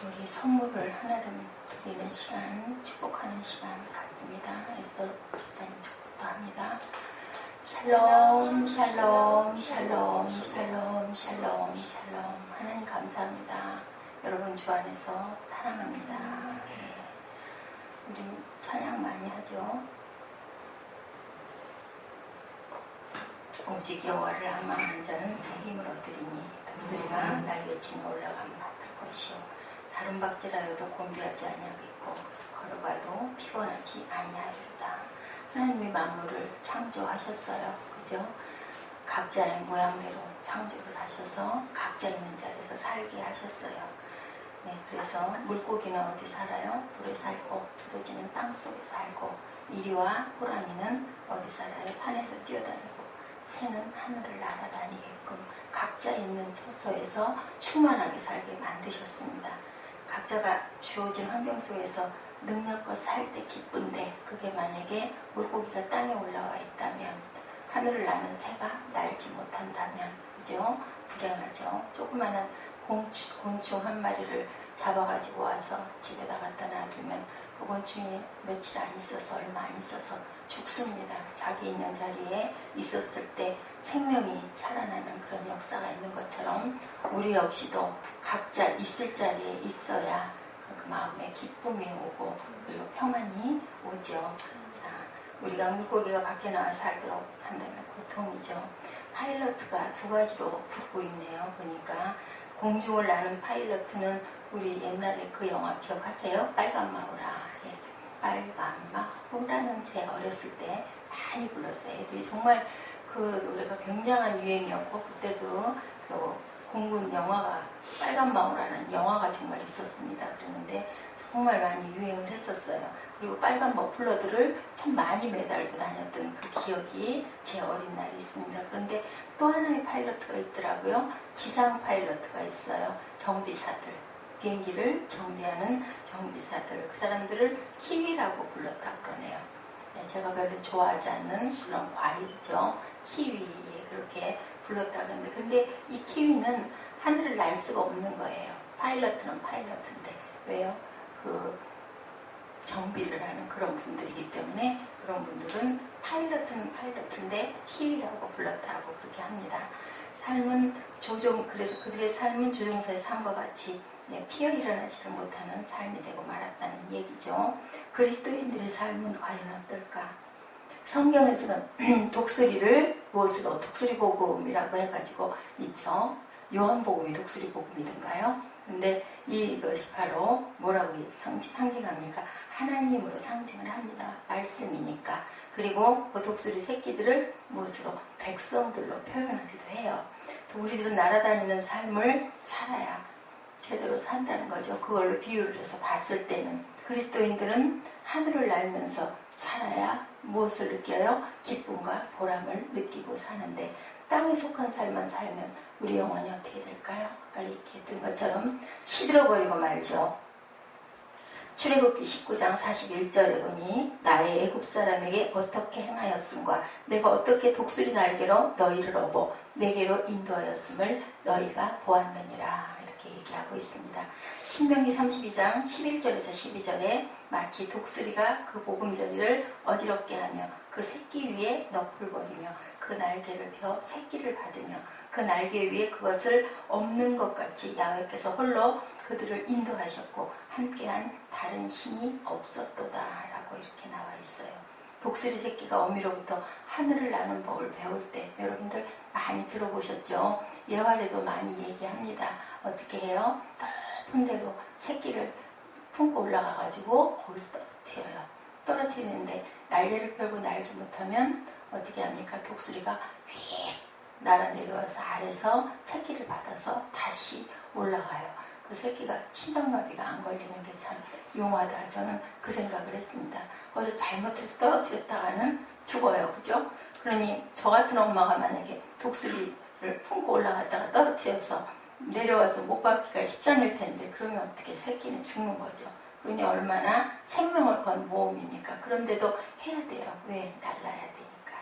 우리 선물을 하나를 드리는 시간, 축복하는 시간 같습니다. 에스더 집사님 축복도 합니다. 샬롬, 샬롬, 샬롬, 샬롬, 샬롬, 샬롬. 하나님 감사합니다. 여러분 주 안에서 사랑합니다. 네. 우리 찬양 많이 하죠. 오직 여호와를 악망하는 자는 새 힘을 얻으리니 독수리가 날개치며 올라가면 같을 것이요 다른 박질하여도 곤비하지 아니하겠고 걸어가도 피곤하지 아니하리로다. 하나님이 만물을 창조하셨어요. 그죠? 각자의 모양대로 창조를 하셔서 각자 있는 자리에서 살게 하셨어요. 네, 그래서 물고기는 어디 살아요? 물에 살고 두더지는 땅속에 살고 이리와 호랑이는 어디 살아요? 산에서 뛰어다니고 새는 하늘을 날아다니게끔 각자 있는 처소에서 충만하게 살게 만드셨습니다. 각자가 주어진 환경 속에서 능력껏 살 때 기쁜데 그게 만약에 물고기가 땅에 올라와 있다면 하늘을 나는 새가 날지 못한다면 그죠? 불행하죠. 조그마한 곤충 한 마리를 잡아가지고 와서 집에다 갖다 놔두면 그 곤충이 며칠 안 있어서 얼마 안 있어서 죽습니다. 자기 있는 자리에 있었을 때 생명이 살아나는 그런 역사가 있는 것처럼 우리 역시도 각자 있을 자리에 있어야 그 마음에 기쁨이 오고 그리고 평안이 오죠. 자, 우리가 물고기가 밖에 나와 살도록 한다면 고통이죠. 파일럿가 두 가지로 붙고 있네요. 보니까 공중을 나는 파일럿은 우리 옛날에 그 영화 기억하세요? 빨간 마우라. 예. 빨간 마우라는 제 어렸을 때 많이 불렀어요. 애들이 정말 그 노래가 굉장한 유행이었고 그때 그 공군 영화가 빨간 마우라는 영화가 정말 있었습니다. 그랬는데 정말 많이 유행을 했었어요. 그리고 빨간 머플러들을 참 많이 매달고 다녔던 그 기억이 제 어린 날이 있습니다. 그런데 또 하나의 파일럿가 있더라고요. 지상 파일럿가 있어요. 정비사들. 비행기를 정비하는 정비사들. 그 사람들을 키위라고 불렀다고 그러네요. 네, 제가 별로 좋아하지 않는 그런 과일이죠. 키위. 그렇게 불렀다 그러는데 근데 이 키위는 하늘을 날 수가 없는 거예요. 파일럿은 파일럿인데 왜요? 그 정비를 하는 그런 분들이기 때문에 그런 분들은 파일럿은 파일럿인데 키위라고 불렀다고 그렇게 합니다. 삶은 그래서 그들의 삶은 조종사의 삶과 같이 피어 일어나지를 못하는 삶이 되고 말았다는 얘기죠. 그리스도인들의 삶은 과연 어떨까? 성경에서는 독수리를 무엇으로? 독수리 복음이라고 해가지고 있죠. 요한복음이 독수리 복음이던가요? 근데 이것이 바로 뭐라고 상징합니까? 하나님으로 상징을 합니다. 말씀이니까. 그리고 그 독수리 새끼들을 무엇으로? 백성들로 표현하기도 해요. 또 우리들은 날아다니는 삶을 살아야 제대로 산다는 거죠. 그걸로 비유를 해서 봤을 때는 그리스도인들은 하늘을 날면서 살아야 무엇을 느껴요? 기쁨과 보람을 느끼고 사는데 땅에 속한 삶만 살면 우리 영혼이 어떻게 될까요? 아까 얘기했던 것처럼 시들어버리고 말죠. 출애굽기 19장 41절에 보니 나의 애굽 사람에게 어떻게 행하였음과 내가 어떻게 독수리 날개로 너희를 업어 내게로 인도하였음을 너희가 보았느니라 이렇게 얘기하고 있습니다. 신명기 32장 11절에서 12절에 마치 독수리가 그 보금자리를 어지럽게 하며 그 새끼 위에 넋을 버리며 그 날개를 펴 새끼를 받으며 그 날개 위에 그것을 엎는 것 같이 야훼께서 홀로 그들을 인도하셨고 함께한 다른 신이 없었도다 라고 이렇게 나와 있어요. 독수리 새끼가 어미로부터 하늘을 나는 법을 배울 때 여러분들 많이 들어보셨죠? 예활에도 많이 얘기합니다. 어떻게 해요? 높은 데로 새끼를 품고 올라가가지고 거기서 떨어뜨려요. 떨어뜨리는데 날개를 펴고 날지 못하면 어떻게 합니까? 독수리가 휙 날아 내려와서 아래서 새끼를 받아서 다시 올라가요. 그 새끼가 심장마비가 안 걸리는 게 참 용하다. 저는 그 생각을 했습니다. 거기서 잘못해서 떨어뜨렸다가는 죽어요. 그죠? 그러니 저 같은 엄마가 만약에 독수리를 품고 올라갔다가 떨어뜨려서 내려와서 못 받기가 십장일 텐데 그러면 어떻게 새끼는 죽는 거죠. 그러니 얼마나 생명을 건 모험입니까? 그런데도 해야 돼요. 왜? 날라야 되니까.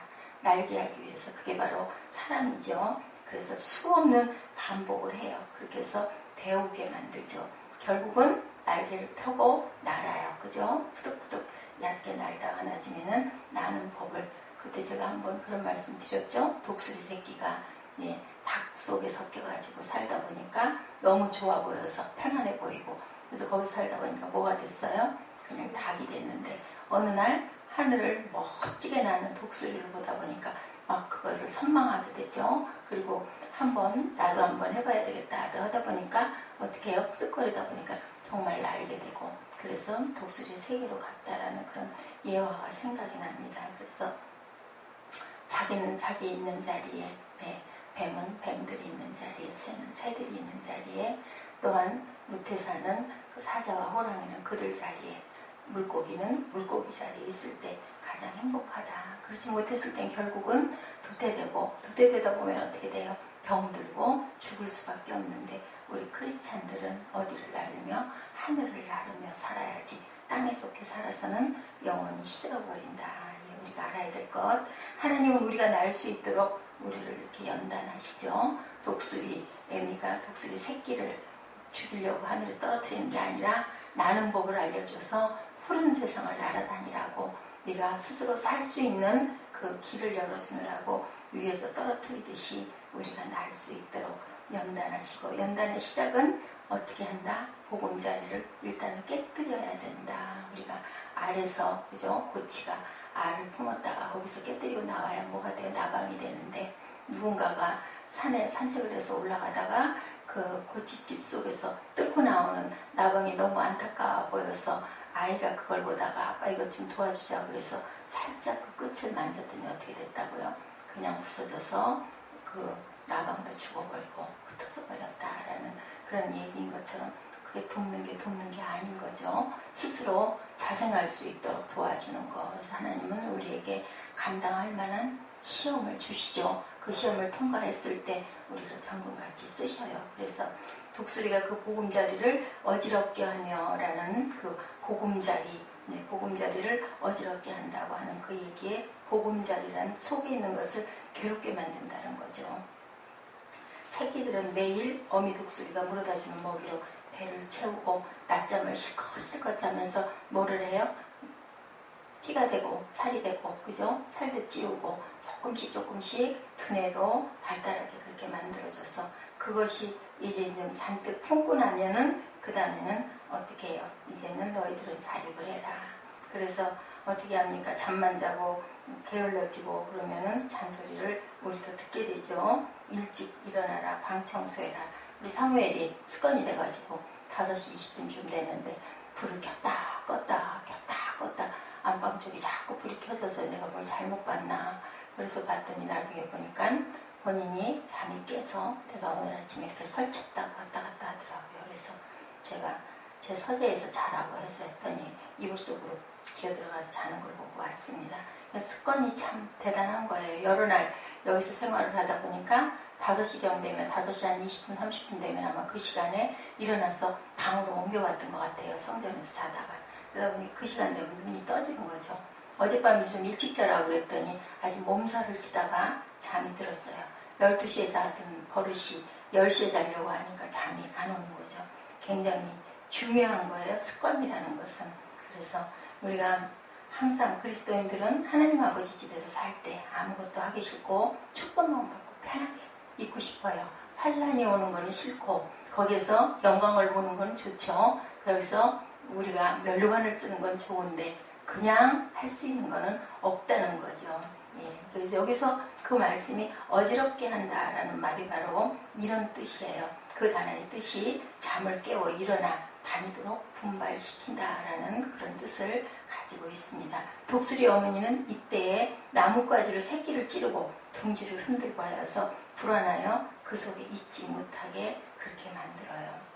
날게 하기 위해서. 그게 바로 사랑이죠. 그래서 수없는 반복을 해요. 그렇게 해서 배우게 만들죠. 결국은 날개를 펴고 날아요. 그죠? 푸득푸득 얕게 날다가 나중에는 나는 법을, 그때 제가 한번 그런 말씀 드렸죠. 독수리 새끼가 닭 속에 섞여가지고 살다 보니까 너무 좋아 보여서 편안해 보이고, 그래서 거기서 살다 보니까 뭐가 됐어요? 그냥 닭이 됐는데, 어느 날 하늘을 멋지게 나는 독수리를 보다 보니까 막 그것을 선망하게 되죠. 그리고 나도 한번 해봐야 되겠다 하다 보니까 어떻게 해요? 푸득거리다 보니까 정말 날게 되고, 그래서 독수리 세계로 갔다라는 그런 예화가 생각이 납니다. 그래서 자기는 자기 있는 자리에, 뱀은 뱀들이 있는 자리에, 새는 새들이 있는 자리에, 또한 무태사는 그 사자와 호랑이는 그들 자리에, 물고기는 물고기 자리에 있을 때 가장 행복하다. 그렇지 못했을 땐 결국은 도태되고, 도태되다 보면 어떻게 돼요? 병들고 죽을 수밖에 없는데, 우리 크리스찬들은 어디를 나르며 하늘을 나르며 살아야지. 땅에 속해 살아서는 영원히 시들어버린다. 우리가 알아야 될 것, 하나님은 우리가 날 수 있도록 우리를 이렇게 연단하시죠. 애미가 독수리 새끼를 죽이려고 하늘에서 떨어뜨리는 게 아니라 나는 법을 알려줘서 푸른 세상을 날아다니라고, 네가 스스로 살 수 있는 그 길을 열어주느라고 위에서 떨어뜨리듯이 우리가 날 수 있도록 연단하시고, 연단의 시작은 어떻게 한다? 보금자리를 일단은 깨뜨려야 된다. 우리가 알에서, 그죠? 고치가 알을 품었다가 거기서 깨뜨리고 나와야 뭐가 돼요? 나방이 되는데, 누군가가 산에 산책을 해서 올라가다가 그 고치집 속에서 뚫고 나오는 나방이 너무 안타까워 보여서 아이가 그걸 보다가 아빠 이것 좀 도와주자 그래서 살짝 그 끝을 만졌더니 어떻게 됐다고요? 그냥 부서져서 그 나방도 죽어버리고 흩어져 버렸다라는 그런 얘기인 것처럼, 그게 돕는 게 아닌 거죠. 스스로 자생할 수 있도록 도와주는 거. 그래서 하나님은 우리에게 감당할 만한 시험을 주시죠. 그 시험을 통과했을 때 우리를 당근같이 쓰셔요. 그래서 독수리가 그 보금자리를 어지럽게 하며라는 그 보금자리를 어지럽게 한다고 하는 그 얘기에, 보금자리란 속에 있는 것을 괴롭게 만든다는 거죠. 새끼들은 매일 어미 독수리가 물어다주는 먹이로 배를 채우고 낮잠을 실컷 자면서 뭐를 해요? 피가 되고 살이 되고, 그죠? 살도 찌우고 조금씩 두뇌도 발달하게 그렇게 만들어줘서, 그것이 이제 좀 잔뜩 품고 나면은 그 다음에는 어떻게 해요? 이제는 너희들은 자립을 해라. 그래서 어떻게 합니까? 잠만 자고 게을러지고 그러면은 잔소리를 우리도 듣게 되죠. 일찍 일어나라, 방 청소해라. 우리 사무엘이 습관이 돼가지고 5시 20분쯤 되는데 불을 켰다 껐다 안방 쪽이 자꾸 불이 켜져서 내가 뭘 잘못 봤나. 그래서 봤더니 나중에 보니까 본인이 잠이 깨서 내가 오늘 아침에 이렇게 설쳤다고 왔다 갔다 하더라고요. 그래서 제가 제 서재에서 자라고 해서 했더니 이불 속으로 기어들어가서 자는 걸 보고 왔습니다. 습관이 참 대단한 거예요. 여러 날 여기서 생활을 하다 보니까 5시경 되면 5시 한 20분 30분 되면 아마 그 시간에 일어나서 방으로 옮겨갔던 것 같아요. 성전에서 자다가. 그러다 보니 그 시간 되면 눈이 떠지는 거죠. 어젯밤에 좀 일찍 자라고 그랬더니 아주 몸살을 치다가 잠이 들었어요. 12시에 자던 버릇이 10시에 자려고 하니까 잠이 안 오는 거죠. 굉장히 중요한 거예요. 습관이라는 것은. 그래서 우리가 항상 그리스도인들은 하나님 아버지 집에서 살 때 아무것도 하기 싫고 축복만 받고 편하게 있고 싶어요. 환란이 오는 거는 싫고 거기에서 영광을 보는 건 좋죠. 그래서 우리가 면류관을 쓰는 건 좋은데 그냥 할 수 있는 거는 없다는 거죠. 그래서 여기서 그 말씀이 어지럽게 한다라는 말이 바로 이런 뜻이에요. 그 단어의 뜻이 잠을 깨워 일어나 다니도록 분발시킨다라는 그런 뜻을 가지고 있습니다. 독수리 어머니는 이때에 나뭇가지로 새끼를 찌르고 둥지를 흔들고 하여서 불안하여 그 속에 있지 못하게 그렇게 만들어요.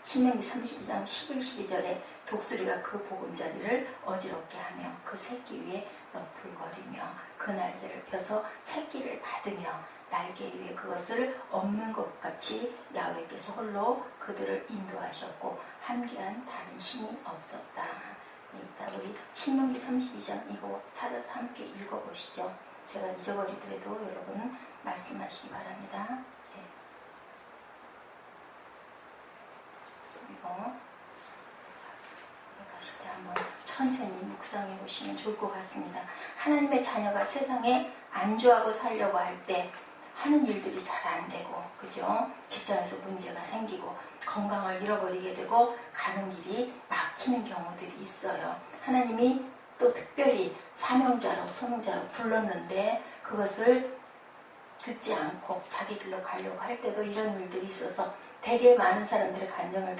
신명기 32장 11, 12절에 독수리가 그 보금자리를 어지럽게 하며 그 새끼 위에 너풀거리며 그 날개를 펴서 새끼를 받으며 날개 위에 그것을 엎는 것 같이 야훼께서 홀로 그들을 인도하셨고 함께한 다른 신이 없었다. 일단 우리 신명기 32장 이거 찾아서 함께 읽어보시죠. 제가 잊어버리더라도 여러분 말씀하시기 바랍니다. 천천히 묵상해 보시면 좋을 것 같습니다. 하나님의 자녀가 세상에 안주하고 살려고 할 때 하는 일들이 잘 안 되고, 그죠? 직장에서 문제가 생기고 건강을 잃어버리게 되고 가는 길이 막히는 경우들이 있어요. 하나님이 또 특별히 사명자로 소명자로 불렀는데 그것을 듣지 않고 자기 길로 가려고 할 때도 이런 일들이 있어서 되게 많은 사람들의 간증을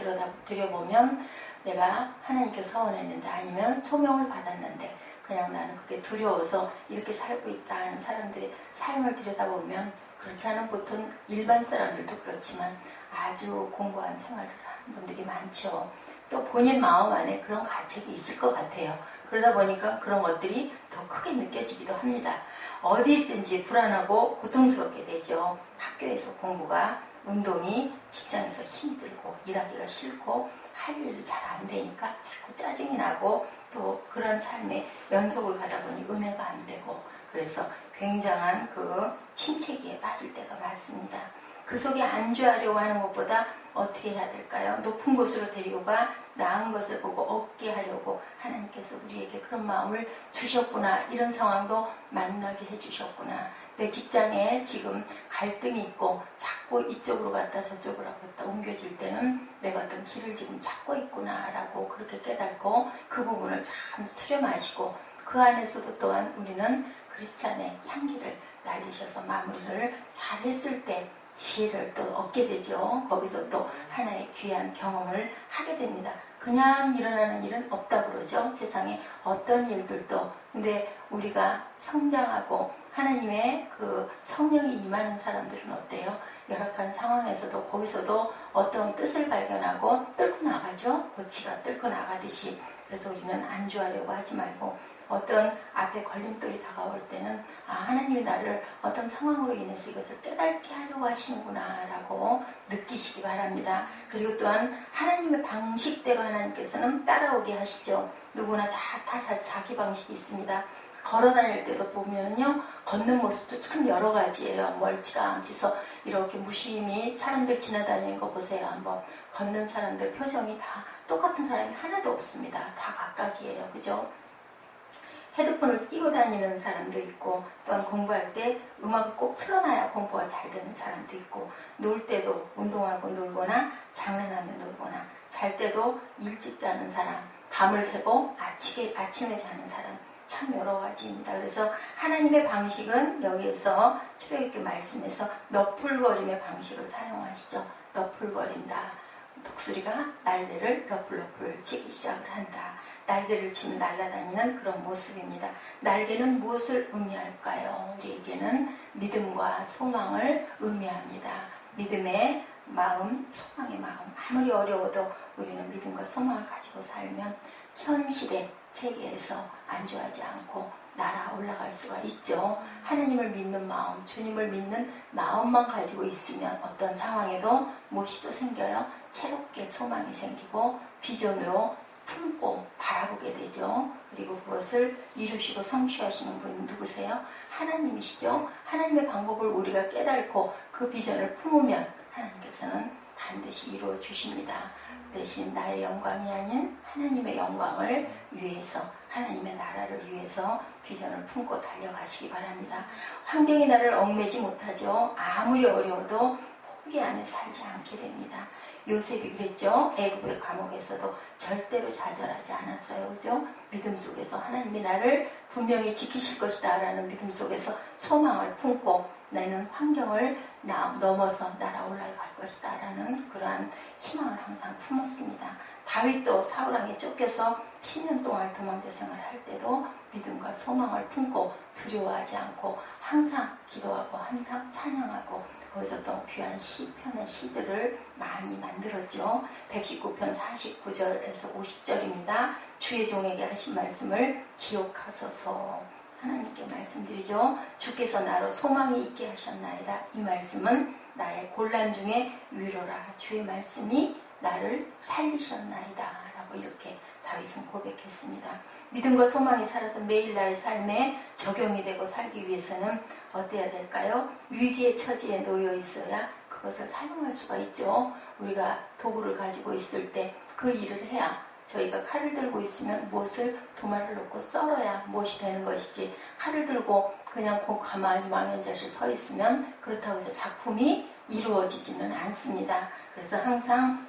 들여보면 내가 하나님께 서원했는데 아니면 소명을 받았는데 그냥 나는 그게 두려워서 이렇게 살고 있다 하는 사람들의 삶을 들여다보면 그렇지 않은 보통 일반 사람들도 그렇지만 아주 공고한 생활을 하는 분들이 많죠. 또 본인 마음 안에 그런 가책이 있을 것 같아요. 그러다 보니까 그런 것들이 더 크게 느껴지기도 합니다. 어디 있든지 불안하고 고통스럽게 되죠. 학교에서 공부가, 운동이, 직장에서 힘이 들고 일하기가 싫고 할 일이 잘 안 되니까 자꾸 짜증이 나고 또 그런 삶의 연속을 가다 보니 은혜가 안 되고 그래서 굉장한 그 침체기에 빠질 때가 많습니다. 그 속에 안주하려고 하는 것보다 어떻게 해야 될까요? 높은 곳으로 데리고 가 나은 것을 보고 얻게 하려고 하나님께서 우리에게 그런 마음을 주셨구나. 이런 상황도 만나게 해주셨구나. 내 직장에 지금 갈등이 있고 자꾸 이쪽으로 갔다 저쪽으로 갔다 옮겨질 때는 내가 어떤 길을 지금 찾고 있구나 라고 그렇게 깨닫고 그 부분을 참 수렴하시고 그 안에서도 또한 우리는 크리스찬의 향기를 날리셔서 마무리를 잘 했을 때 지혜를 또 얻게 되죠. 거기서 또 하나의 귀한 경험을 하게 됩니다. 그냥 일어나는 일은 없다고 그러죠. 세상에 어떤 일들도. 근데 우리가 성장하고 하나님의 그 성령이 임하는 사람들은 어때요? 열악한 상황에서도 거기서도 어떤 뜻을 발견하고 뚫고 나가죠. 고치가 뚫고 나가듯이. 그래서 우리는 안주하려고 하지 말고 어떤 앞에 걸림돌이 다가올 때는 하나님이 나를 어떤 상황으로 인해서 이것을 깨닫게 하려고 하시는구나 라고 느끼시기 바랍니다. 그리고 또한 하나님의 방식대로 하나님께서는 따라오게 하시죠. 누구나 다 자기 방식이 있습니다. 걸어 다닐 때도 보면요, 걷는 모습도 참 여러 가지예요. 멀찌감치서 이렇게 무심히 사람들 지나다니는 거 보세요. 한번 걷는 사람들 표정이 다 똑같은 사람이 하나도 없습니다. 다 각각이에요. 그죠? 헤드폰을 끼고 다니는 사람도 있고 또한 공부할 때 음악을 꼭 틀어놔야 공부가 잘 되는 사람도 있고 놀 때도 운동하고 놀거나 장난하며 놀거나 잘 때도 일찍 자는 사람, 밤을 새고 아침에 자는 사람 참 여러 가지입니다. 그래서 하나님의 방식은 여기에서 출애굽기 말씀에서 너풀거림의 방식을 사용하시죠. 너풀거린다. 독수리가 날개를 러플러플 치기 시작을 한다. 날개를 치면 날아다니는 그런 모습입니다. 날개는 무엇을 의미할까요? 우리에게는 믿음과 소망을 의미합니다. 믿음의 마음, 소망의 마음. 아무리 어려워도 우리는 믿음과 소망을 가지고 살면 현실의 세계에서 안주하지 않고 날아 올라갈 수가 있죠. 하나님을 믿는 마음, 주님을 믿는 마음만 가지고 있으면 어떤 상황에도 무엇이 또 생겨요? 새롭게 소망이 생기고 비전으로 품고 바라보게 되죠. 그리고 그것을 이루시고 성취하시는 분은 누구세요? 하나님이시죠. 하나님의 방법을 우리가 깨닫고 그 비전을 품으면 하나님께서는 반드시 이루어 주십니다. 대신 나의 영광이 아닌 하나님의 영광을 위해서 하나님의 나라를 위해서 비전을 품고 달려가시기 바랍니다. 환경이 나를 얽매지 못하죠. 아무리 어려워도 포기 안에 살지 않게 됩니다. 요셉이 그랬죠. 애굽의 감옥에서도 절대로 좌절하지 않았어요. 그죠? 믿음 속에서 하나님이 나를 분명히 지키실 것이다 라는 믿음 속에서 소망을 품고 나는 환경을 넘어서 날아 올라갈 것이다 라는 그러한 희망을 항상 품었습니다. 다윗도 사울왕에 쫓겨서 10년 동안 도망자 생활을 할 때도 믿음과 소망을 품고 두려워하지 않고 항상 기도하고 항상 찬양하고 거기서 또 귀한 시편의 시들을 많이 만들었죠. 119편 49절에서 50절입니다. 주의 종에게 하신 말씀을 기억하소서. 하나님께 말씀드리죠. 주께서 나로 소망이 있게 하셨나이다. 이 말씀은 나의 곤란 중에 위로라. 주의 말씀이 나를 살리셨나이다 라고 이렇게 다윗은 고백했습니다. 믿음과 소망이 살아서 매일 나의 삶에 적용이 되고 살기 위해서는 어때야 될까요? 위기의 처지에 놓여 있어야 그것을 사용할 수가 있죠. 우리가 도구를 가지고 있을 때 그 일을 해야 저희가 칼을 들고 있으면 무엇을 도마를 놓고 썰어야 무엇이 되는 것이지, 칼을 들고 그냥 가만히 망연자실 서 있으면 그렇다고 해서 작품이 이루어지지는 않습니다. 그래서 항상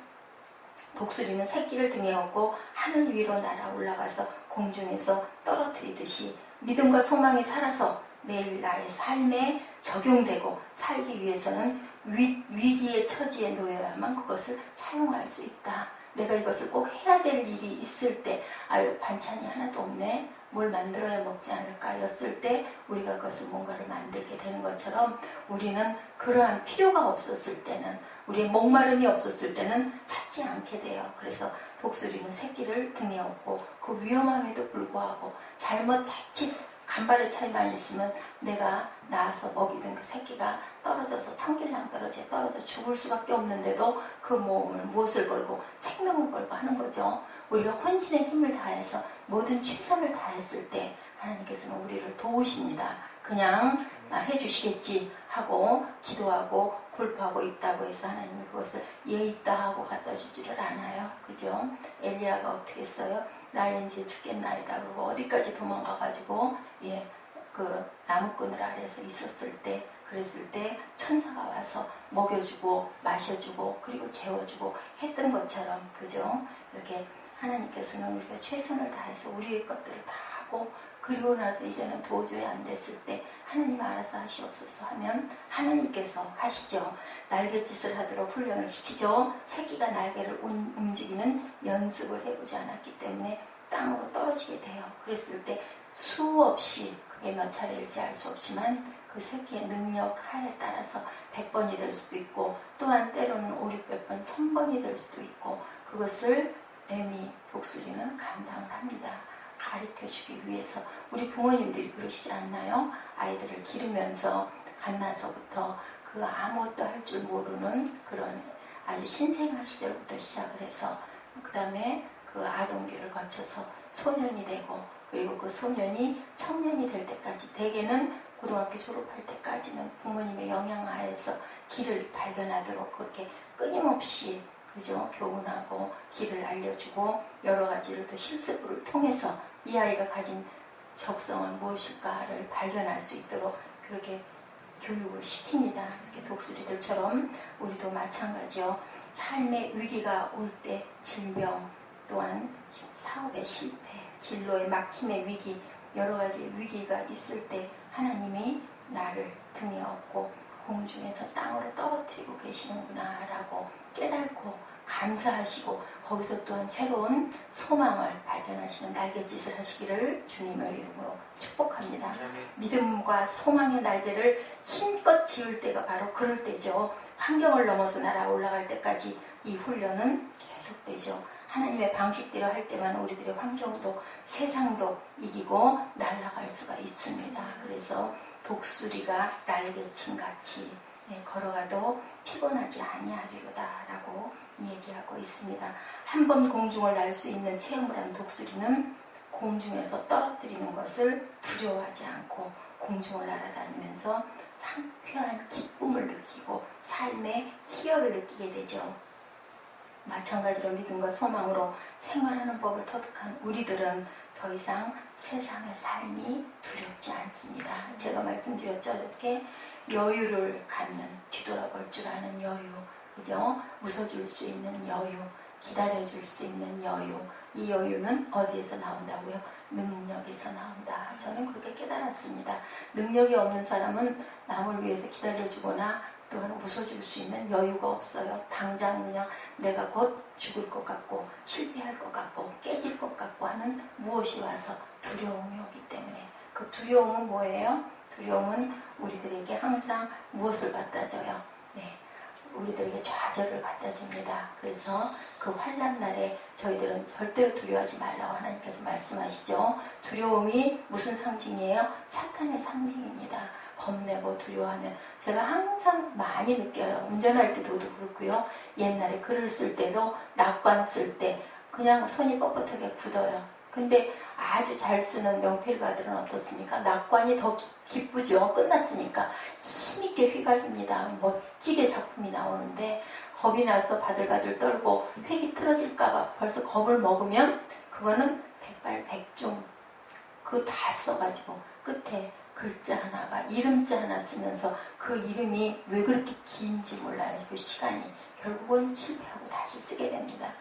독수리는 새끼를 등에 업고 하늘 위로 날아 올라가서 공중에서 떨어뜨리듯이 믿음과 소망이 살아서 매일 나의 삶에 적용되고 살기 위해서는 위기의 처지에 놓여야만 그것을 사용할 수 있다. 내가 이것을 꼭 해야 될 일이 있을 때, 아유 반찬이 하나도 없네, 뭘 만들어야 먹지 않을까 였을 때 우리가 그것을 뭔가를 만들게 되는 것처럼, 우리는 그러한 필요가 없었을 때는, 우리의 목마름이 없었을 때는 찾지 않게 돼요. 그래서 독수리는 새끼를 등에 업고 그 위험함에도 불구하고 자칫 간발의 차이만 있으면 내가 낳아서 먹이던 그 새끼가 떨어져서 천길랑 떨어져 죽을 수밖에 없는데도 그 몸을 무엇을 걸고 생명을 걸고 하는 거죠. 우리가 혼신의 힘을 다해서 모든 최선을 다했을 때 하나님께서는 우리를 도우십니다. 그냥 해주시겠지 하고 기도하고 골프하고 있다고 해서 하나님이 그것을 있다 하고 갖다 주지를 않아요. 그죠? 엘리야가 어떻게 했어요? 나 이제 죽겠나이다 그러고 어디까지 도망가가지고 그 나무꾼을 아래서 있었을 때, 그랬을 때 천사가 와서 먹여주고 마셔주고 그리고 재워주고 했던 것처럼, 그죠? 이렇게 하나님께서는 우리가 최선을 다해서 우리의 것들을 다 하고, 그리고 나서 이제는 도저히 안 됐을 때 하나님 알아서 하시옵소서 하면 하나님께서 하시죠. 날갯짓을 하도록 훈련을 시키죠. 새끼가 날개를 움직이는 연습을 해보지 않았기 때문에 땅으로 떨어지게 돼요. 그랬을 때 수없이, 그게 몇 차례일지 알 수 없지만 그 새끼의 능력 하에 따라서 100번이 될 수도 있고, 또한 때로는 5, 600번, 1000번이 될 수도 있고, 그것을 애미 독수리는 감당을 합니다. 가르쳐주기 위해서. 우리 부모님들이 그러시지 않나요? 아이들을 기르면서 갓나서부터 그 아무것도 할 줄 모르는 그런 아주 신생아 시절부터 시작을 해서, 그 다음에 그 아동기를 거쳐서 소년이 되고, 그리고 그 소년이 청년이 될 때까지, 대개는 고등학교 졸업할 때까지는 부모님의 영향하에서 길을 발견하도록 그렇게 끊임없이, 그죠? 교훈하고 길을 알려주고 여러 가지를 또 실습을 통해서 이 아이가 가진 적성은 무엇일까를 발견할 수 있도록 그렇게 교육을 시킵니다. 이렇게 독수리들처럼 우리도 마찬가지요. 삶의 위기가 올 때, 질병, 또한 사업의 실패, 진로의 막힘의 위기, 여러 가지 위기가 있을 때 하나님이 나를 등에 업고 공중에서 땅으로 떨어뜨리고 계시는구나 라고 깨닫고 감사하시고, 거기서 또한 새로운 소망을 발견하시는 날갯짓을 하시기를 주님의 이름으로 축복합니다. 믿음과 소망의 날개를 힘껏 지을 때가 바로 그럴 때죠. 환경을 넘어서 날아 올라갈 때까지 이 훈련은 계속되죠. 하나님의 방식대로 할 때만 우리들의 환경도 세상도 이기고 날아갈 수가 있습니다. 그래서 독수리가 날개친 같이 걸어가도 피곤하지 아니하리로다 라고 얘기하고 있습니다. 한 번 공중을 날 수 있는 체험을 한 독수리는 공중에서 떨어뜨리는 것을 두려워하지 않고 공중을 날아다니면서 상쾌한 기쁨을 느끼고 삶의 희열을 느끼게 되죠. 마찬가지로 믿음과 소망으로 생활하는 법을 터득한 우리들은 더 이상 세상의 삶이 두렵지 않습니다. 제가 말씀드렸죠. 어저께 여유를 갖는, 뒤돌아볼 줄 아는 여유, 그죠? 웃어줄 수 있는 여유, 기다려줄 수 있는 여유. 이 여유는 어디에서 나온다고요? 능력에서 나온다. 저는 그렇게 깨달았습니다. 능력이 없는 사람은 남을 위해서 기다려주거나 또한 웃어줄 수 있는 여유가 없어요. 당장 그냥 내가 곧 죽을 것 같고 실패할 것 같고 깨질 것 같고 하는 무엇이 와서 두려움이 오기 때문에, 그 두려움은 뭐예요? 두려움은 우리들에게 항상 무엇을 갖다 줘요? 우리들에게 좌절을 갖다 줍니다. 그래서 그 환난 날에 저희들은 절대로 두려워하지 말라고 하나님께서 말씀하시죠. 두려움이 무슨 상징이에요? 사탄의 상징입니다. 겁내고 두려워하면, 제가 항상 많이 느껴요. 운전할 때도 그렇고요. 옛날에 글을 쓸 때도 낙관 쓸 때 그냥 손이 뻣뻣하게 굳어요. 근데 아주 잘 쓰는 명필가들은 어떻습니까? 낙관이 더 기쁘죠. 끝났으니까 힘있게 휘갈립니다. 멋지게 작품이 나오는데 겁이 나서 바들바들 떨고 획이 틀어질까봐 벌써 겁을 먹으면 그거는 백발백중 그 다 써가지고 끝에 글자 하나가 이름자 하나 쓰면서 그 이름이 왜 그렇게 긴지 몰라요. 그 시간이 결국은 실패하고 다시 쓰게 됩니다.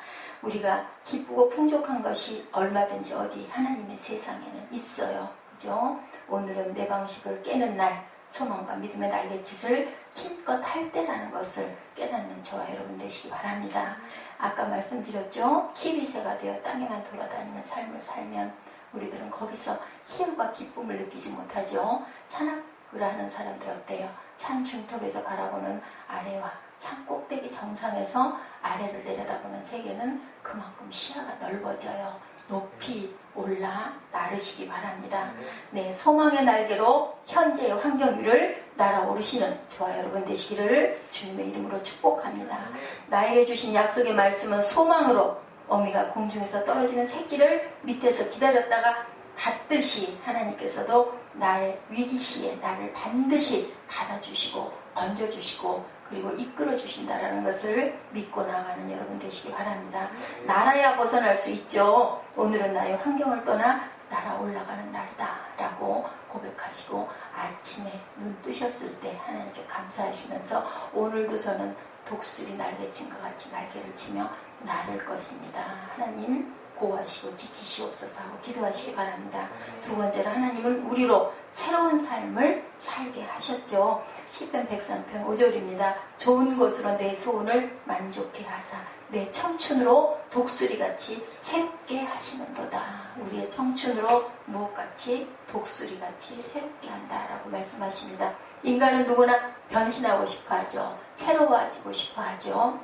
우리가 기쁘고 풍족한 것이 얼마든지 어디 하나님의 세상에는 있어요. 그죠? 오늘은 내 방식을 깨는 날, 소망과 믿음의 날갯짓을 힘껏 할 때라는 것을 깨닫는 저와 여러분 되시기 바랍니다. 아까 말씀드렸죠? 키비새가 되어 땅에만 돌아다니는 삶을 살면 우리들은 거기서 희열과 기쁨을 느끼지 못하죠. 산악을 하는 사람들 어때요? 산 중턱에서 바라보는 아래와 산 꼭대기 정상에서 아래를 내려다보는 세계는 그만큼 시야가 넓어져요. 높이 올라 나르시기 바랍니다. 네, 소망의 날개로 현재의 환경 위를 날아오르시는 저와 여러분 되시기를 주님의 이름으로 축복합니다. 나에게 주신 약속의 말씀은 소망으로 어미가 공중에서 떨어지는 새끼를 밑에서 기다렸다가 받듯이 하나님께서도 나의 위기 시에 나를 반드시 받아주시고 건져주시고 그리고 이끌어 주신다라는 것을 믿고 나가는 여러분 되시기 바랍니다. 날아야 벗어날 수 있죠. 오늘은 나의 환경을 떠나 날아 올라가는 날이다 라고 고백하시고 아침에 눈 뜨셨을 때 하나님께 감사하시면서 오늘도 저는 독수리 날개친과 같이 날개를 치며 나를 것입니다. 하나님 보호하시고 지키시옵소서 하고 기도하시기 바랍니다. 두 번째로 하나님은 우리로 새로운 삶을 살게 하셨죠. 시편 103편 5절입니다. 좋은 것으로 내 소원을 만족해 하사 내 청춘으로 독수리같이 새롭게 하시는도다. 우리의 청춘으로 무엇같이 독수리같이 새롭게 한다라고 말씀하십니다. 인간은 누구나 변신하고 싶어하죠. 새로워지고 싶어하죠.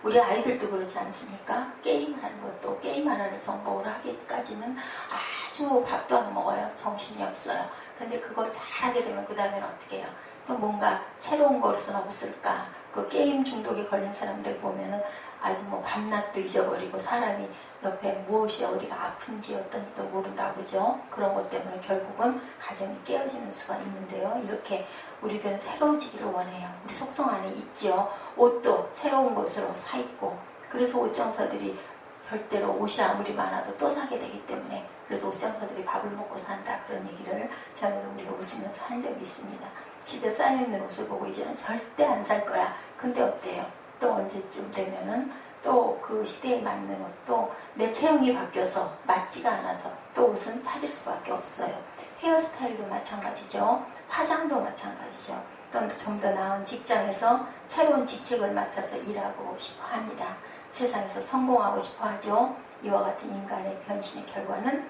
우리 아이들도 그렇지 않습니까? 게임하는 것도 게임 하나를 정복을 하기까지는 아주 밥도 안 먹어요. 정신이 없어요. 근데 그걸 잘하게 되면 그 다음에는 어떻게 해요? 또 뭔가 새로운 것은 없을까? 그 게임 중독에 걸린 사람들 보면은 아주 뭐 밤낮도 잊어버리고 사람이 옆에 무엇이 어디가 아픈지 어떤지도 모른다고 그러죠. 그런 것 때문에 결국은 가정이 깨어지는 수가 있는데요. 이렇게 우리들은 새로워지기를 원해요. 우리 속성 안에 있죠. 옷도 새로운 것으로 사 입고 그래서 옷장사들이 절대로 옷이 아무리 많아도 또 사게 되기 때문에 그래서 옷장사들이 밥을 먹고 산다 그런 얘기를 저는 우리가 웃으면서 한 적이 있습니다. 집에 쌓여있는 옷을 보고 이제는 절대 안 살 거야. 근데 어때요? 또 언제쯤 되면은 또 그 시대에 맞는 옷도 내 체형이 바뀌어서 맞지가 않아서 또 옷은 찾을 수밖에 없어요. 헤어스타일도 마찬가지죠. 화장도 마찬가지죠. 또 좀 더 나은 직장에서 새로운 직책을 맡아서 일하고 싶어 합니다. 세상에서 성공하고 싶어 하죠. 이와 같은 인간의 변신의 결과는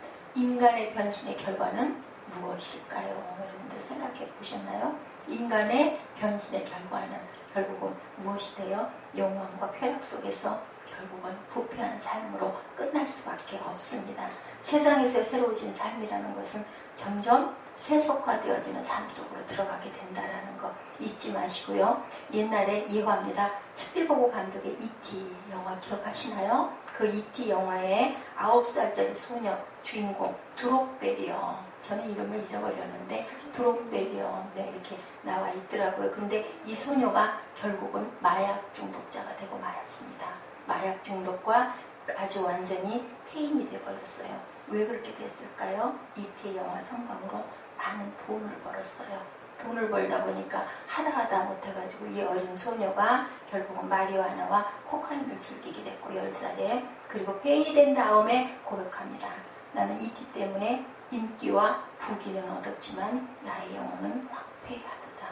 무엇일까요? 여러분들 생각해 보셨나요? 인간의 변신의 결과는 결국은 무엇이 돼요? 욕망과 쾌락 속에서 결국은 부패한 삶으로 끝날 수밖에 없습니다. 세상에서 새로워진 삶이라는 것은 점점 세속화되어지는 삶 속으로 들어가게 된다는 거 잊지 마시고요. 옛날에 예고합니다. 스필버그 감독의 E.T. 영화 기억하시나요? 그 E.T. 영화의 9살짜리 소녀 주인공 드롭베리어, 저는 이름을 잊어버렸는데 드롭베리어 이렇게 나와 있더라고요. 근데 이 소녀가 결국은 마약 중독자가 되고 말았습니다. 마약 중독과 아주 완전히 폐인이 되어버렸어요. 왜 그렇게 됐을까요? E.T. 영화 성공으로 많은 돈을 벌었어요. 돈을 벌다 보니까 하다 못해가지고 이 어린 소녀가 결국은 마리화나와 코카인을 즐기게 됐고 10살에 그리고 폐인이 된 다음에 고백합니다. 나는 E.T. 때문에 인기와 부귀는 얻었지만 나의 영혼은 황폐하도다.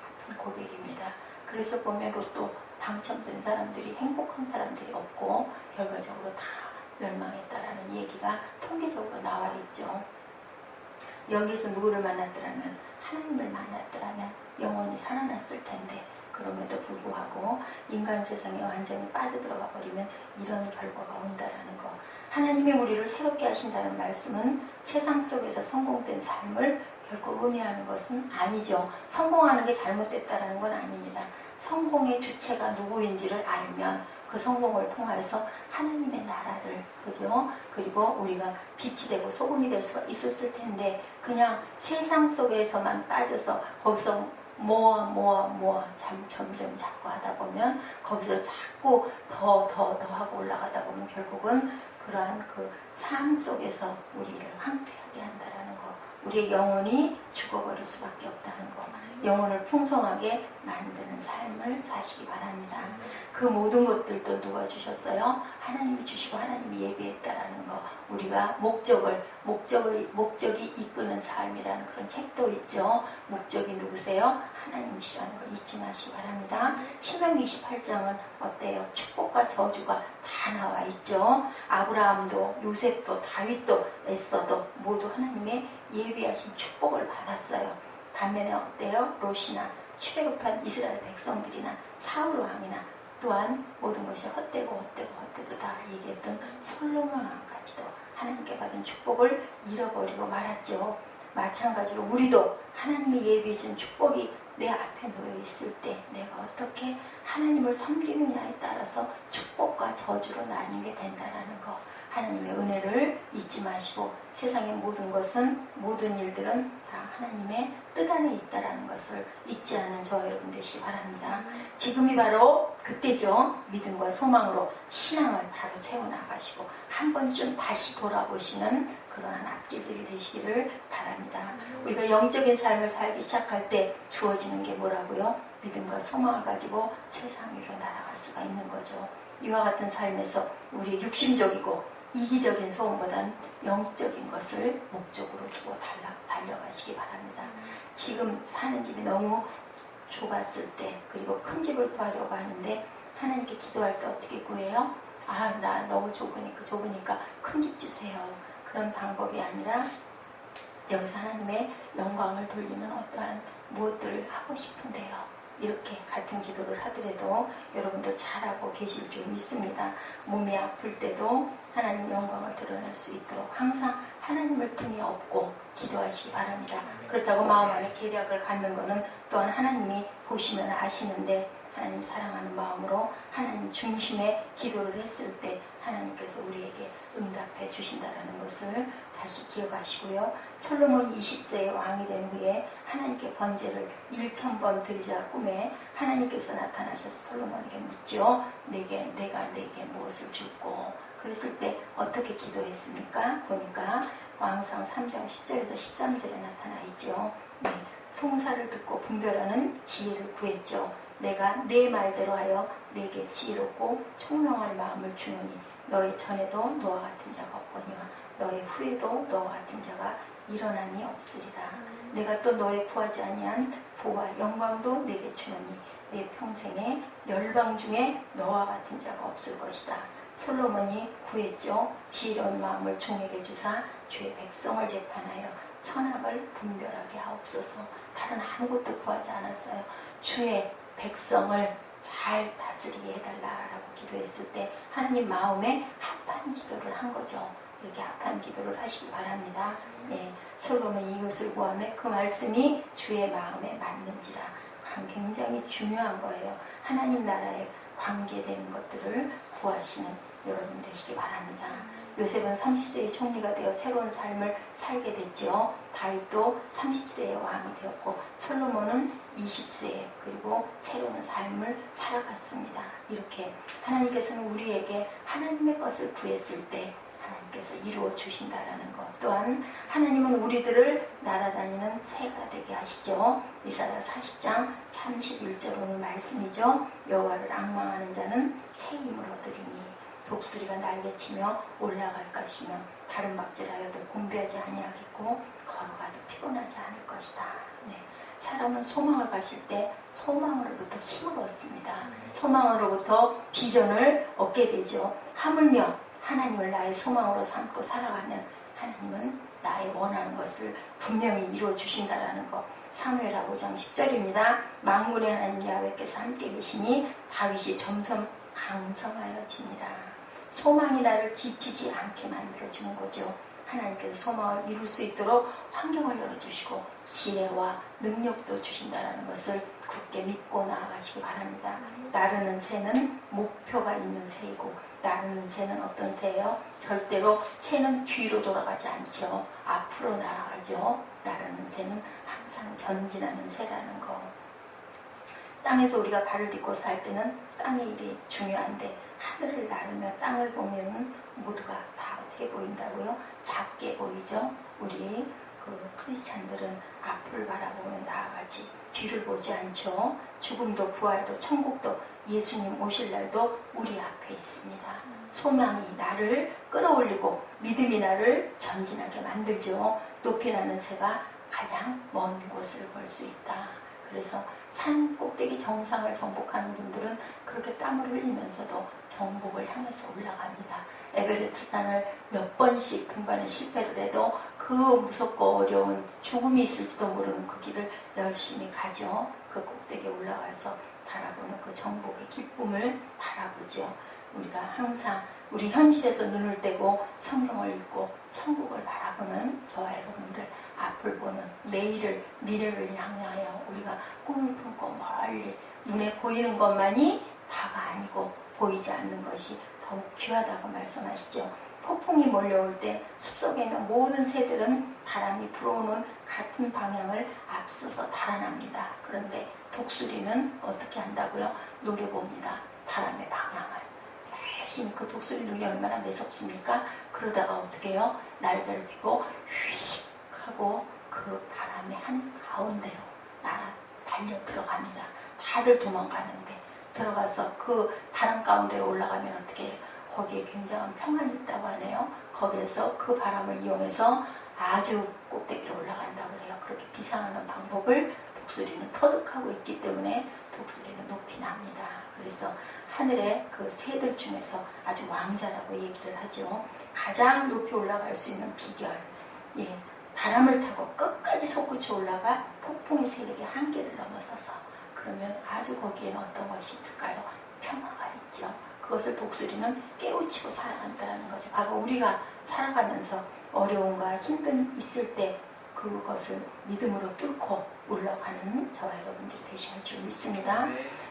아픈 고백입니다. 그래서 보면 로또 당첨된 사람들이 행복한 사람들이 없고 결과적으로 다 멸망했다라는 얘기가 통계적으로 나와 있죠. 여기서 누구를 만났더라면 하나님을 만났더라면 영원히 살아났을 텐데 그럼에도 불구하고 인간 세상에 완전히 빠져들어가 버리면 이런 결과가 온다라는 거. 하나님이 우리를 새롭게 하신다는 말씀은 세상 속에서 성공된 삶을 결코 의미하는 것은 아니죠. 성공하는 게 잘못됐다라는 건 아닙니다. 성공의 주체가 누구인지를 알면 그 성공을 통해서 하나님의 나라를, 그죠? 그리고 우리가 빛이 되고 소금이 될 수가 있었을 텐데 그냥 세상 속에서만 빠져서 거기서 모아 점점 자꾸 하다 보면 거기서 자꾸 더 하고 올라가다 보면 결국은 그러한 그 삶 속에서 우리를 황폐하게 한다라는 거, 우리의 영혼이 죽어버릴 수밖에 없다는 거, 영혼을 풍성하게 만드는 삶을 사시기 바랍니다. 그 모든 것들도 누가 주셨어요? 하나님이 주시고 하나님이 예비했다라는 거, 우리가 목적이 이끄는 삶이라는 그런 책도 있죠. 목적이 누구세요? 하나님이시라는 걸 잊지 마시기 바랍니다. 신명기 28장은 어때요? 축복과 저주가 다 나와 있죠. 아브라함도 요셉도 다윗도 에스더도 모두 하나님의 예비하신 축복을 받았어요. 반면에 어때요? 롯이나 출애굽한 이스라엘 백성들이나 사울 왕이나 또한 모든 것이 헛되고 다 얘기했던 솔로몬 왕까지도 하나님께 받은 축복을 잃어버리고 말았죠. 마찬가지로 우리도 하나님이 예비해준 축복이 내 앞에 놓여 있을 때 내가 어떻게 하나님을 섬기느냐에 따라서 축복과 저주로 나뉘게 된다는 거, 하나님의 은혜를 잊지 마시고 세상의 모든 것은, 모든 일들은 다 하나님의 뜻 안에 있다는 것을 잊지 않은 저와 여러분 되시기 바랍니다. 지금이 바로 그때죠. 믿음과 소망으로 신앙을 바로 세워나가시고 한 번쯤 다시 돌아보시는 그러한 앞길들이 되시기를 바랍니다. 우리가 영적인 삶을 살기 시작할 때 주어지는 게 뭐라고요? 믿음과 소망을 가지고 세상 위로 날아갈 수가 있는 거죠. 이와 같은 삶에서 우리 육신적이고 이기적인 소원보단 영적인 것을 목적으로 두고 달려가시기 바랍니다. 지금 사는 집이 너무 좁았을 때, 그리고 큰 집을 구하려고 하는데 하나님께 기도할 때 어떻게 구해요? 나 너무 좁으니까 큰 집 주세요. 그런 방법이 아니라 여기서 하나님의 영광을 돌리는 어떠한 무엇들을 하고 싶은데요. 이렇게 같은 기도를 하더라도 여러분들 잘하고 계실 줄 믿습니다. 몸이 아플 때도 하나님 영광을 드러낼 수 있도록 항상 하나님을 틈이 없고 기도하시기 바랍니다. 그렇다고 마음 안에 계략을 갖는 것은 또한 하나님이 보시면 아시는데, 하나님 사랑하는 마음으로 하나님 중심의 기도를 했을 때 하나님께서 우리에게 응답해 주신다는 것을 다시 기억하시고요. 솔로몬이 20세의 왕이 된 후에 하나님께 번제를 1000번 드리자 꿈에 하나님께서 나타나셔서 솔로몬에게 묻죠. 내가 내게 무엇을 줄꼬? 그랬을 때 어떻게 기도했습니까? 보니까 왕상 3장 10절에서 13절에 나타나 있죠. 송사를 듣고 분별하는 지혜를 구했죠. 내가 내 말대로 하여 내게 지혜롭고 총명할 마음을 주노니 너의 전에도 너와 같은 자가 없거니와 너의 후에도 너와 같은 자가 일어남이 없으리라. 내가 또 너의 구하지 아니한 부와 영광도 내게 주노니 내 평생에 열방 중에 너와 같은 자가 없을 것이다. 솔로몬이 구했죠. 지혜로운 마음을 종에게 주사 주의 백성을 재판하여 선악을 분별하게 하옵소서. 다른 아무것도 구하지 않았어요. 주의 백성을 잘 다스리게 해달라라고 기도했을 때 하나님 마음에 합한 기도를 한 거죠. 이렇게 합한 기도를 하시기 바랍니다. 솔로몬이 이것을 구하며 그 말씀이 주의 마음에 맞는지라. 굉장히 중요한 거예요. 하나님 나라에 관계되는 것들을 구하시는 여러분 되시기 바랍니다. 요셉은 30세의 총리가 되어 새로운 삶을 살게 됐죠. 다윗도 30세의 왕이 되었고 솔로몬은 20세에 그리고 새로운 삶을 살아갔습니다. 이렇게 하나님께서는 우리에게 하나님의 것을 구했을 때 하나님께서 이루어 주신다라는 것, 또한 하나님은 우리들을 날아다니는 새가 되게 하시죠. 이사야 40장 31절 오늘 말씀이죠. 여호와를 앙망하는 자는 새 힘을 얻으리니 독수리가 날개치며 올라갈 것이며 다른 박질하여도 곤비하지 아니하겠고 걸어가도 피곤하지 않을 것이다. 사람은 소망을 가실 때 소망으로부터 힘을 얻습니다. 소망으로부터 비전을 얻게 되죠. 하물며 하나님을 나의 소망으로 삼고 살아가면 하나님은 나의 원하는 것을 분명히 이루어 주신다라는 것. 사무엘하 5장 10절입니다. 만군의 하나님 야훼께서 함께 계시니 다윗이 점점 강성하여지니라. 소망이 나를 지치지 않게 만들어주는 거죠. 하나님께서 소망을 이룰 수 있도록 환경을 열어주시고 지혜와 능력도 주신다는 것을 굳게 믿고 나아가시기 바랍니다. 나르는 새는 목표가 있는 새이고, 나르는 새는 어떤 새예요? 절대로 새는 뒤로 돌아가지 않죠. 앞으로 나아가죠. 나르는 새는 항상 전진하는 새라는 거. 땅에서 우리가 발을 딛고 살 때는 땅의 일이 중요한데 하늘을 나르며 땅을 보면 모두가 다 어떻게 보인다고요? 작게 보이죠. 우리 그 크리스찬들은 앞을 바라보면 나아가지 뒤를 보지 않죠. 죽음도 부활도 천국도 예수님 오실 날도 우리 앞에 있습니다. 소망이 나를 끌어올리고 믿음이 나를 전진하게 만들죠. 높이 나는 새가 가장 먼 곳을 볼 수 있다. 그래서 산 꼭대기 정상을 정복하는 분들은 그렇게 땀을 흘리면서도 정복을 향해서 올라갑니다. 에베레스트 산을 몇 번씩 등반에 실패를 해도 그 무섭고 어려운 죽음이 있을지도 모르는 그 길을 열심히 가죠. 그 꼭대기에 올라가서 바라보는 그 정복의 기쁨을 바라보죠. 우리가 항상 우리 현실에서 눈을 떼고 성경을 읽고 천국을 바라보는 저와 여러분들, 앞을 보는 내일을, 미래를 향하여 우리가 꿈을 품고 멀리 눈에 보이는 것만이 다가 아니고 보이지 않는 것이 더욱 귀하다고 말씀하시죠. 폭풍이 몰려올 때 숲속에 있는 모든 새들은 바람이 불어오는 같은 방향을 앞서서 달아납니다. 그런데 독수리는 어떻게 한다고요? 노려봅니다. 바람의 방향을. 열심히 그 독수리 눈이 얼마나 매섭습니까? 그러다가 어떻게 해요? 날개를 펴고 휙 하고 그 바람의 한가운데로 달려 들어갑니다. 다들 도망가는데 들어가서 그 바람 가운데로 올라가면 어떻게 해요? 거기에 굉장한 평안이 있다고 하네요. 거기에서 그 바람을 이용해서 아주 꼭대기로 올라간다고 해요. 그렇게 비상하는 방법을 독수리는 터득하고 있기 때문에 독수리는 높이 납니다. 그래서 하늘의 그 새들 중에서 아주 왕자라고 얘기를 하죠. 가장 높이 올라갈 수 있는 비결, 예, 바람을 타고 끝까지 솟구쳐 올라가 폭풍의 세력의 한계를 넘어서서 그러면 아주 거기에는 어떤 것이 있을까요? 평화가 있죠. 그것을 독수리는 깨우치고 살아간다는 거죠. 바로 우리가 살아가면서 어려움과 힘든 있을 때 그것을 믿음으로 뚫고 올라가는 저와 여러분들이 되셔야 줄 믿습니다.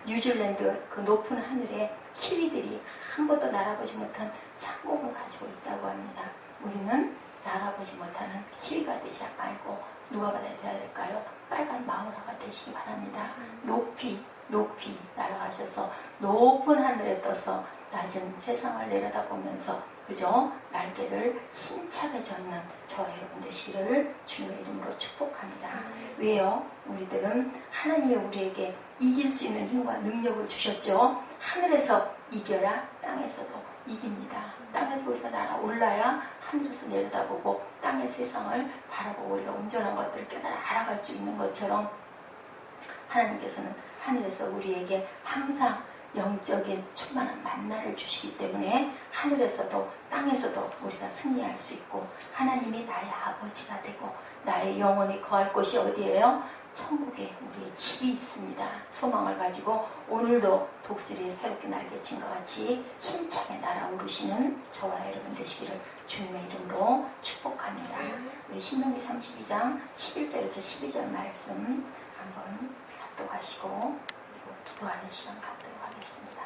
뉴질랜드 그 높은 하늘에 키위들이 한 번도 날아보지 못한 상공을 가지고 있다고 합니다. 우리는 날아보지 못하는 키위가 되지 말고 누가 받아야 될까요? 빨간 마우라가 되시기 바랍니다. 높이 날아가셔서 높은 하늘에 떠서 낮은 세상을 내려다보면서 그죠? 날개를 힘차게 젓는 저와 여러분 되시기를 주님의 이름으로 축복합니다. 왜요? 우리들은 하나님이 우리에게 이길 수 있는 힘과 능력을 주셨죠. 하늘에서 이겨야 땅에서도 이깁니다. 땅에서 우리가 날아올라야 하늘에서 내려다보고 땅의 세상을 바라보고 우리가 온전한 것들을 깨달아 알아갈 수 있는 것처럼 하나님께서는 하늘에서 우리에게 항상 영적인 충만한 만나를 주시기 때문에 하늘에서도 땅에서도 우리가 승리할 수 있고 하나님이 나의 아버지가 되고 나의 영혼이 거할 곳이 어디예요? 천국에 우리의 집이 있습니다. 소망을 가지고 오늘도 독수리에 새롭게 날개친 것 같이 힘차게 날아오르시는 저와 여러분 되시기를 주님의 이름으로 축복합니다. 우리 신명기 32장 11절에서 12절 말씀 한번 합독하시고 그리고 기도하는 시간 갖도록 하겠습니다.